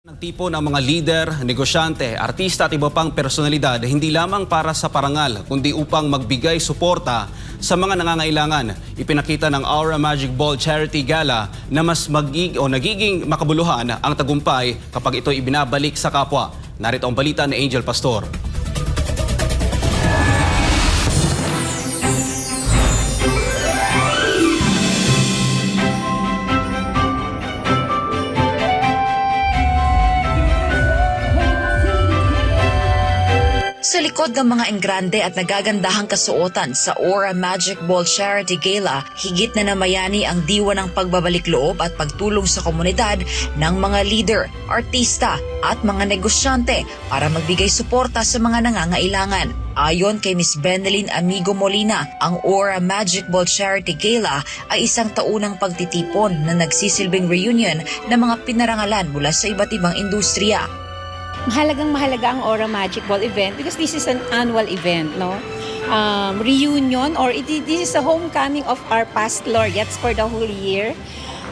Nagtipon ang mga lider, negosyante, artista at iba pang personalidad hindi lamang para sa parangal kundi upang magbigay suporta sa mga nangangailangan. Ipinakita ng Aura Magic Ball Charity Gala na mas nagiging makabuluhan ang tagumpay kapag ito ibinabalik sa kapwa. Narito ang balita ni Angel Pastor. Sa likod ng mga enggrande at nagagandahang kasuotan sa Aura Magic Ball Charity Gala, higit na namayani ang diwa ng pagbabalik loob at pagtulong sa komunidad ng mga leader, artista at mga negosyante para magbigay suporta sa mga nangangailangan. Ayon kay Ms. Benelyn Amigo Molina, ang Aura Magic Ball Charity Gala ay isang taunang pagtitipon na nagsisilbing reunion ng mga pinarangalan mula sa iba't ibang industriya. Mahalaga ang Aura Magic Ball event because this is an annual event, no? Reunion or this is a homecoming of our past laureates for the whole year.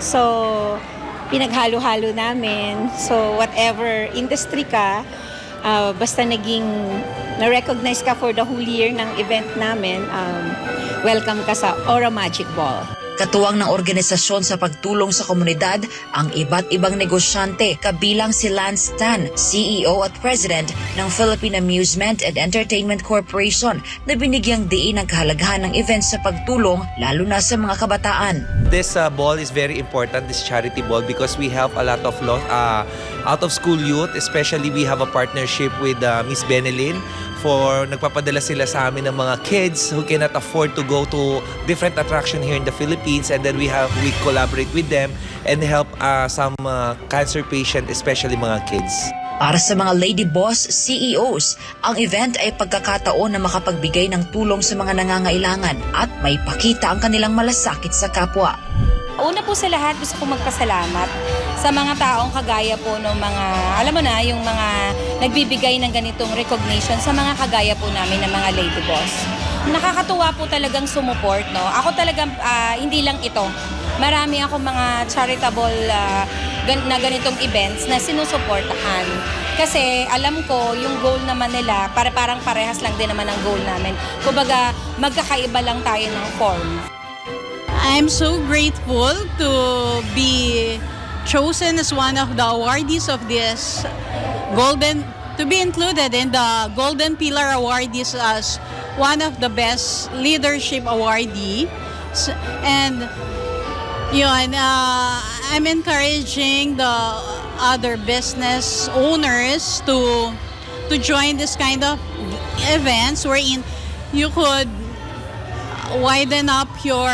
So, pinaghalo-halo namin. So, whatever industry ka, basta naging na-recognize ka for the whole year ng event namin, welcome ka sa Aura Magic Ball. Katuwang ng organisasyon sa pagtulong sa komunidad ang iba't ibang negosyante kabilang si Lance Tan, CEO at President ng Philippine Amusement and Entertainment Corporation na binigyang diin ang kahalagahan ng event sa pagtulong lalo na sa mga kabataan. This ball is very important, this charity ball, because we help a lot of out-of-school youth. Especially we have a partnership with Ms. Benelyn for nagpapadala sila sa amin ng mga kids who cannot afford to go to different attraction here in the Philippines, and then we collaborate with them and help some cancer patient, especially mga kids. Para sa mga Lady Boss CEOs, ang event ay pagkakataon na makapagbigay ng tulong sa mga nangangailangan at may pakita ang kanilang malasakit sa kapwa. Una po sa lahat, gusto ko magpasalamat sa mga taong kagaya po ng mga, alam mo na, yung mga nagbibigay ng ganitong recognition sa mga kagaya po namin ng mga Lady Boss. Nakakatuwa po talagang sumuport, no? Ako talagang, hindi lang ito. Marami akong mga charitable na ganitong events na sinusuportahan. Kasi alam ko, yung goal naman nila, parang parehas lang din naman ang goal namin. Kumbaga, magkakaiba lang tayo ng form. I'm so grateful to be chosen as one of the awardees of this to be included in the Golden Pillar Awardees as one of the best leadership awardee. And yun, I'm encouraging the other business owners to join this kind of events wherein you could widen up your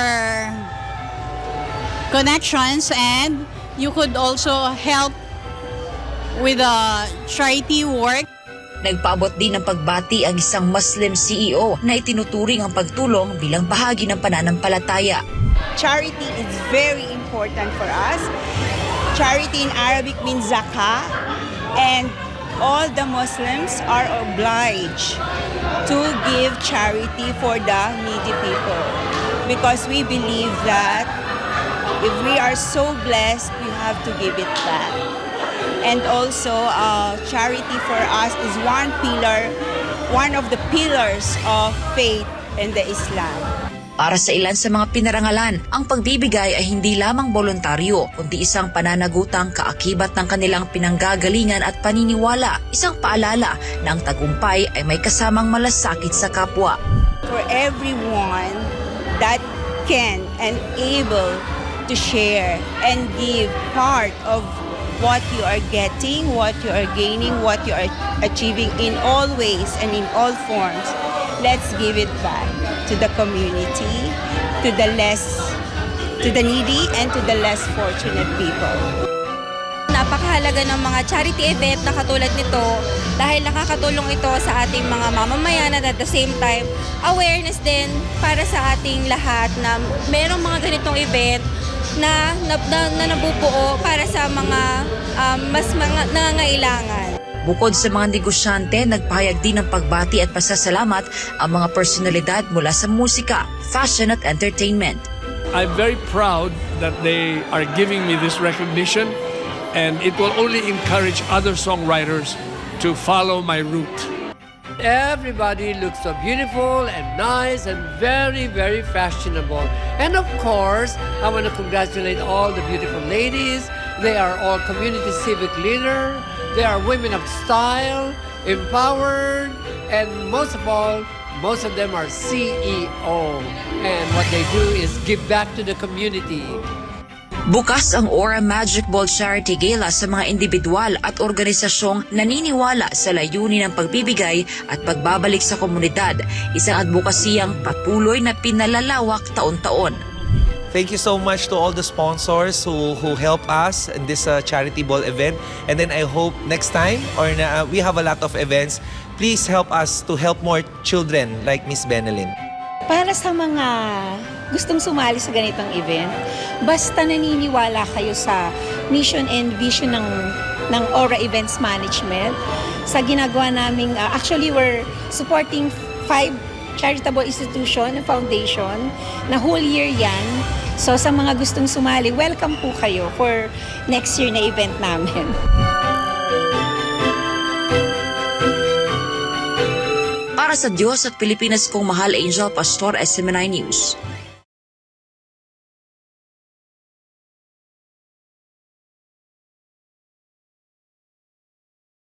connections and you could also help with the charity work. Nagpaabot din ng pagbati ang isang Muslim CEO na itinuturing ang pagtulong bilang bahagi ng pananampalataya. Charity is very important for us. Charity in Arabic means zakah, and all the Muslims are obliged to give charity for the needy people, because we believe that if we are so blessed, we have to give it back. And also, charity for us is one of the pillars of faith in the Islam. Para sa ilan sa mga pinarangalan, ang pagbibigay ay hindi lamang voluntaryo, kundi isang pananagutang kaakibat ng kanilang pinanggagalingan at paniniwala. Isang paalala na ang tagumpay ay may kasamang malasakit sa kapwa. For everyone that can and able to share and give part of what you are getting, what you are gaining, what you are achieving in all ways and in all forms, let's give it back to the community, to the needy and to the less fortunate people. Napakahalaga ng mga charity event na katulad nito dahil nakakatulong ito sa ating mga mamamayan at at the same time, awareness din para sa ating lahat na merong mga ganitong event na nabubuo para sa mga mas mga nangangailangan. Bukod sa mga negosyante, nagpahayag din ng pagbati at pasasalamat ang mga personalidad mula sa musika, fashion at entertainment. I'm very proud that they are giving me this recognition and it will only encourage other songwriters to follow my route. Everybody looks so beautiful and nice and very, very fashionable. And of course, I want to congratulate all the beautiful ladies. They are all community civic leader. They are women of style, empowered, and most of all, most of them are CEO. And what they do is give back to the community. Bukas ang Aura Magic Ball Charity Gala sa mga individual at organisasyong naniniwala sa layunin ng pagbibigay at pagbabalik sa komunidad, isang advokasiyang patuloy na pinalalawak taon-taon. Thank you so much to all the sponsors who help us in this charity ball event. And then I hope next time, we have a lot of events, please help us to help more children like Miss Benelin. Para sa mga gustong sumali sa ganitong event, basta naniniwala kayo sa mission and vision ng Aura Events Management, sa ginagawa naming, actually we're supporting 5 charitable institution and foundation na whole year yan. So sa mga gustong sumali, welcome po kayo for next year na event namin. Para sa Diyos at Pilipinas kong mahal, Angel Pastor, SMNI News.